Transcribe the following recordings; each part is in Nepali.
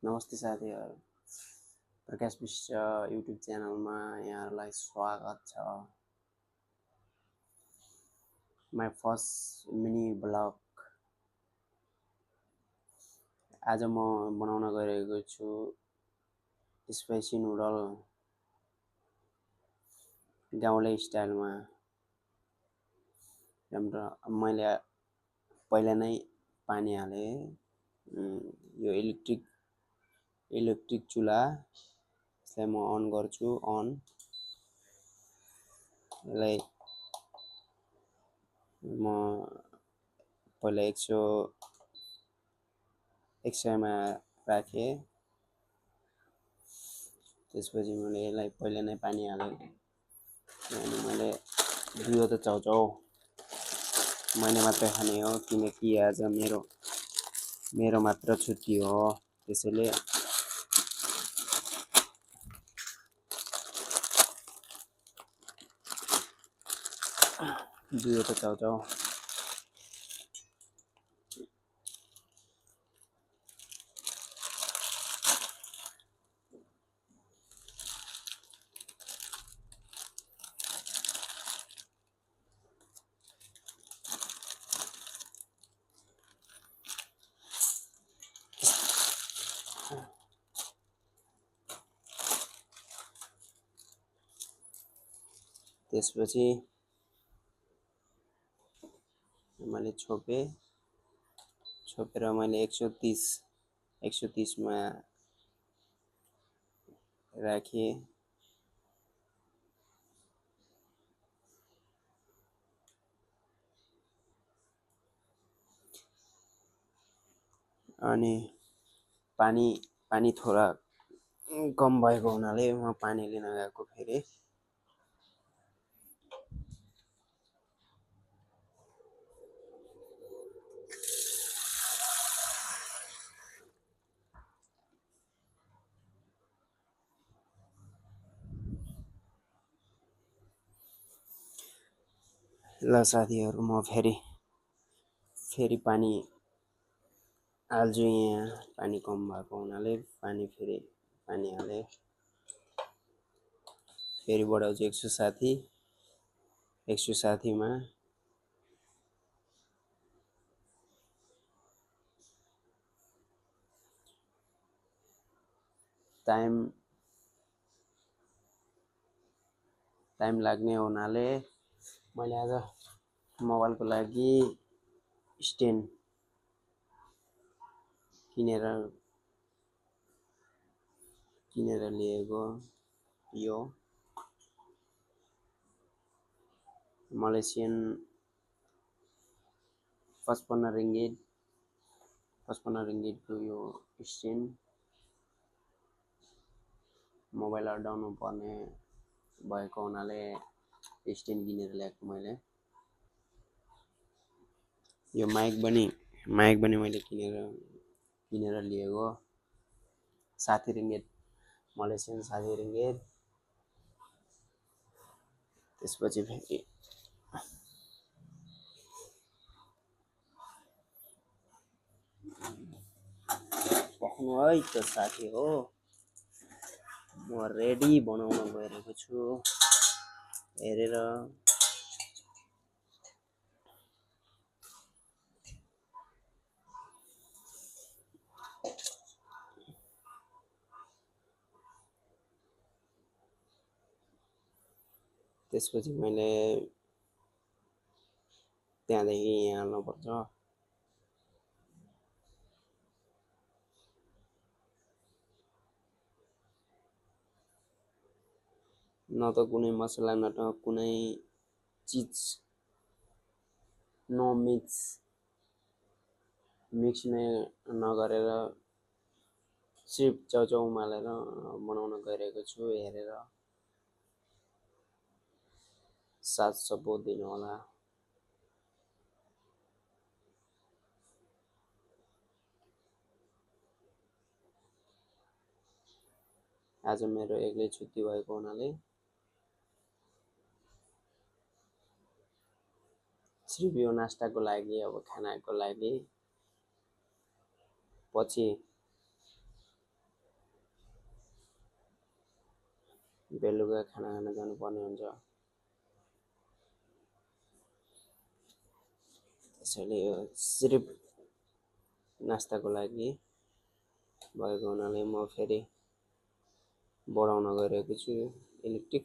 नमस्ते साथीहरू, प्रकाश विष्ट युट्युब च्यानलमा यहाँहरूलाई स्वागत छ। My first mini blog. आज म बनाउन गइरहेको छु स्पाइसी नुडल गाउँले स्टाइलमा। मैले पहिला नै पानी हाले। यो इलेक्ट्रिक चुल्हा, यसलाई म अन गर्छु। यसलाई म पहिला 100 मा राखेँ। त्यसपछि मैले यसलाई पहिला नै पानी हालेँ अनि मैले दुईवटा चाउचाउ मैले मात्रै खाने हो, किनकि आज मेरो मात्र छुट्टी हो। त्यसैले दुईवटा चाउचाउ त्यसपछि मैले छोपेर मैले 130 मा राखेँ। अनि पानी थोडा कम भएको हुनाले म पानी लिन गएको फेरि। ल साथीहरू, म फेरि पानी हाल्छु। यहाँ पानी कम भएको हुनाले पानी हालेँ। फेरि बढाउँछु 160 मा। टाइम लाग्ने हुनाले मैले आज मोबाइलको लागि स्ट्यान्ड किनेर लिएको। यो मलेसियन 55 रिङ्गिटको यो स्ट्यान्ड। मोबाइल अड्डाउनु पर्ने भएको हुनाले स्ट्यान्ड किनेर ल्याएको मैले। यो माइक पनि मैले किनेर लिएको। 60 रिङ्गिट, मलेसियन 60 रिङ्गिट। त्यसपछि फेरि पक्नु है त साथी हो, म रेडी बनाउन गइरहेको छु। हेरेर त्यसपछि मैले त्यहाँदेखि यहाँ हाल्नुपर्छ। न त कुनै मसला, न त कुनै चिज, नो मिक्स नै नगरेर सिर्फ चाउचाउ उमालेर बनाउन गइरहेको छु। हेरेर साथ सपोर्ट दिनु होला। आज मेरो एक्लै छुट्टी भएको हुनाले सिर्फ यो नास्ताको लागि, अब खानाको लागि पछि बेलुका खाना खान जानुपर्ने हुन्छ। त्यसैले यो सिर्फ नास्ताको लागि भएको हुनाले म फेरि बढाउन गइरहेको छु इलेक्ट्रिक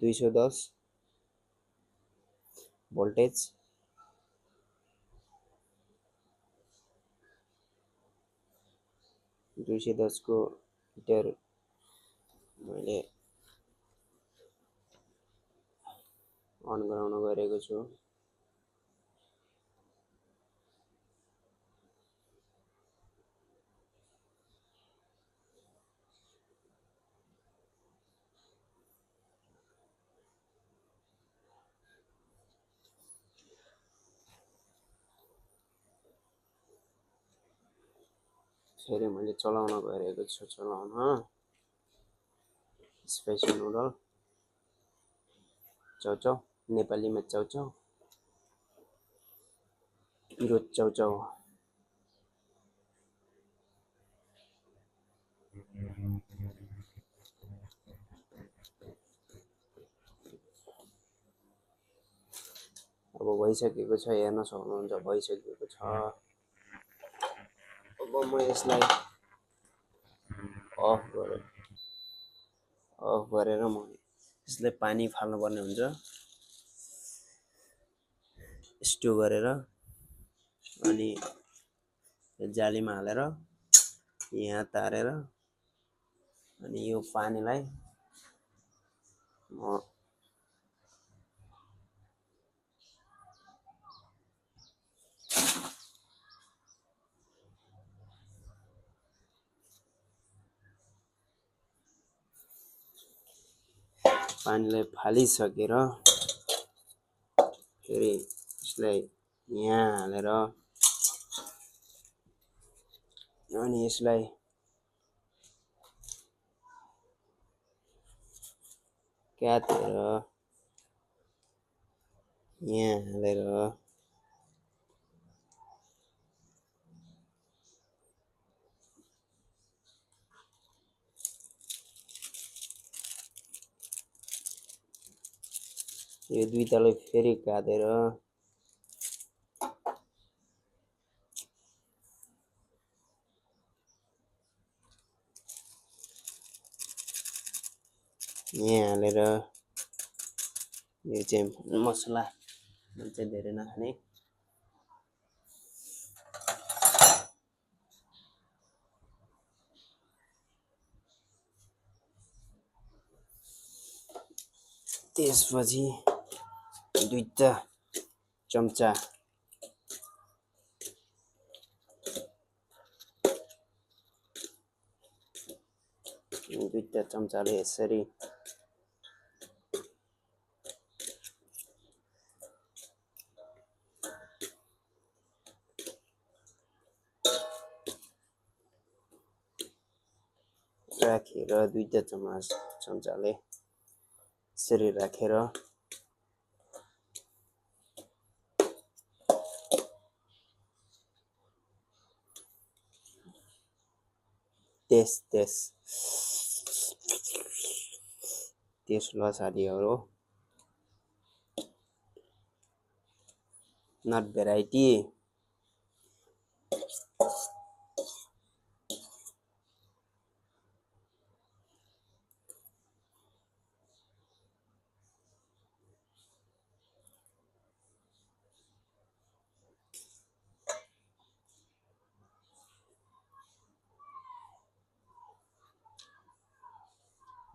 210 भोल्टेज। को हिटर मैले अन गराउन गइरहेको छु। फेरि मैले चलाउन गइरहेको छु। चलाउन स्पाइसी नुडल चाउचाउ, नेपालीमा चाउचाउ, पिरो चाउचाउ। अब भइसकेको छ, हेर्न सक्नुहुन्छ भइसकेको छ। अब म यसलाई अफ गरेर म यसलाई पानी फाल्नुपर्ने हुन्छ स्टो गरेर, अनि जालीमा हालेर यहाँ तारेर, अनि यो पानीलाई म पानीलाई फालिसकेर फेरि यसलाई यहाँ हालेर, अनि यसलाई काटेर यहाँ हालेर यो दुईटालाई फेरि काटेर यहाँ हालेर, यो चाहिँ मसला चाहिँ धेरै नखाने, त्यसपछि दुईटा चम्चा चम्चाले यसरी राखेर, दुईटा चम्चाले यसरी राखेर त्यस ल साथीहरू, नट भेराइटी।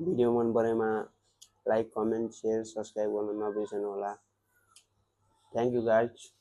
भिडियो मन परेमा लाइक, कमेन्ट, शेयर, सब्सक्राइब गर्न नबिर्सनु होला। Thank you guys.